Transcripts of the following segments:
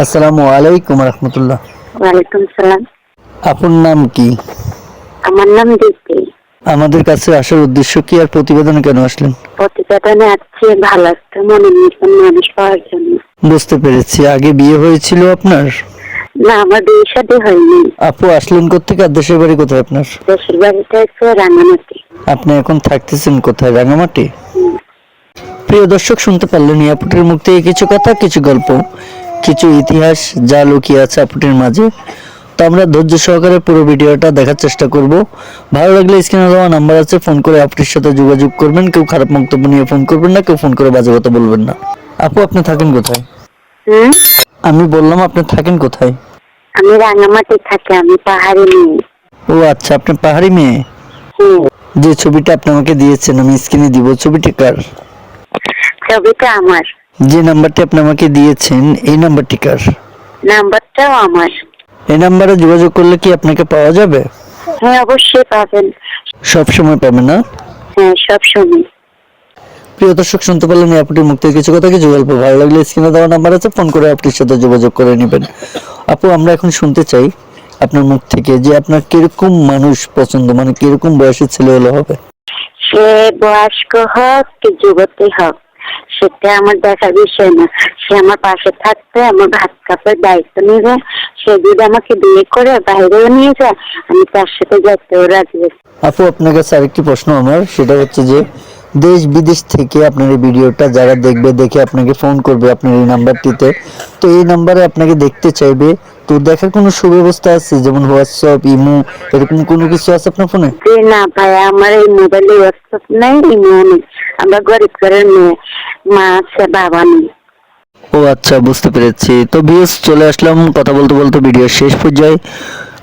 আসসালামু আলাইকুম রহমতুল্লাহ। ওয়ালাইকুম সালাম। আপনার নাম কি? আমার নাম দীপ্তি। আমাদের কাছে আসার উদ্দেশ্য কি আর প্রতিবেদনে কেন আসলেন? প্রতিবেদনে আসছে ভালো একটা মনোনীত মানুষ পাওয়ার জন্য। বুঝতে পেরেছি। আগে বিয়ে হয়েছিল আপনার? না, আমার বিয়ে শাদী হয়নি। আপু আসলেন কোত্থেকে আর দেশের বাড়ি কোথায় আপনার? দেশের বাড়িটা হচ্ছে রাঙামাটি। আপনি এখন থাকতেছেন কোথায়? রাঙামাটি। হুম। প্রিয় দর্শক, শুনতে পারলেন এই আপুটির মুখ থেকে কিছু কথা, কিছু গল্প, কিছু ইতিহাস যা লুকিয়ে আছে আপুটির মাঝে। তো আমরা ধৈর্য সহকারে পুরো ভিডিওটা দেখার চেষ্টা করব। ভালো লাগলে স্ক্রিনে দেওয়া নাম্বার আছে, ফোন করে আপুটির সাথে যোগাযোগ করবেন। কেউ খারাপ বক্তব্য নিয়ে ফোন করবেন না, কেউ ফোন করে বাজে কথা বলবেন না। আপু আপনি থাকেন কোথায়? হুম। আমি বললাম আপনি থাকেন কোথায়? আমি রাঙামাটি থাকি, আমি পাহাড়ি মেয়ে। ও আচ্ছা, আপনি পাহাড়ি মেয়ে। হুম। যে ছবিটা আপনি আমাকে দিয়েছেন আমি স্ক্রিনে দিব, ছবিটি কার? ছবিটা আমার। যে নাম্বারটি আপনি আমাকে দিয়েছেন এই নাম্বারটি কার? নাম্বারটাও আমার। এই নাম্বারে যোগাযোগ করলে কি আপনাকে পাওয়া যাবে? হ্যাঁ, অবশ্যই পাবেন। সব সময় পাবে না? হ্যাঁ, সবসময়। প্রিয় দর্শক, শুনতে পারলেন এই আপুটির মুখ থেকে কিছু কথা, কিছু গল্প। ভালো লাগলে স্ক্রিনে দেওয়া নাম্বার আছে, ফোন করে আপুটির সাথে যোগাযোগ করে নেবেন। আপু আমরা এখন শুনতে চাই আপনার মুখ থেকে যে আপনার কিরকম মানুষ পছন্দ, মানে কিরকম বয়সের ছেলে হলে হবে? সে বয়স্ক হোক কি যুবতী হোক, সেটা আমার দেখার বিষয় না। সে আমার পাশে থাকবে, আমার ভাত কাপড়ের দায়িত্ব নিবে। সে যদি আমাকে বিয়ে করে বাইরেও নিয়ে যায়, আমি তার সাথে যেতেও রাজি আছি। আপু আপনার কাছে আরেকটি প্রশ্ন আমার, সেটা হচ্ছে যে দেশ বিদেশ থেকে আপনার এই ভিডিওটা যারা দেখবে, দেখে আপনাকে ফোন করবে আপনার এই নাম্বারটিতে, তো এই নাম্বারে আপনাকে দেখতে চাইবে, তো দেখার কোনো সুব্যবস্থা আছে? যেমন হোয়াটসঅ্যাপ, ইমো, এরকম কোনো কিছু আছে আপনার ফোনে? যে না ভাই, আমার এই মোবাইলে হোয়াটসঅ্যাপ নাই, ইমো নেই। আমরা গরিব ঘরের মেয়ে, মা আছে বাবা নেই। ও আচ্ছা, বুঝতে পেরেছি। তো ভিউয়ার্স, চলে আসলাম কথা বলতে বলতে ভিডিও শেষ পর্যায়ে।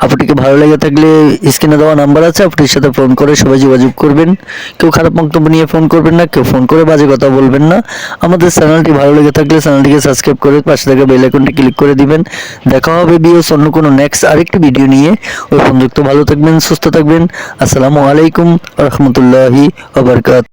আপুটিকে ভালো লেগে থাকলে স্ক্রিনে দেওয়া নাম্বার আছে, আপুটির সাথে ফোন করে সবাই যোগাযোগ করবেন। কেউ খারাপ বক্তব্য নিয়ে ফোন করবেন না, কেউ ফোন করে বাজে কথা বলবেন না। আমাদের চ্যানেলটি ভালো লেগে থাকলে চ্যানেলটিকে সাবস্ক্রাইব করে পাশে থাকা বেল আইকনটি ক্লিক করে দিবেন। দেখা হবে ভিউয়ার্স অন্য কোনো নেক্সট আরেকটি ভিডিও নিয়ে। ওই পর্যন্ত ভালো থাকবেন, সুস্থ থাকবেন। আসসালামু আলাইকুম ওয়া রাহমাতুল্লাহি ওয়া বারাকাতুহু।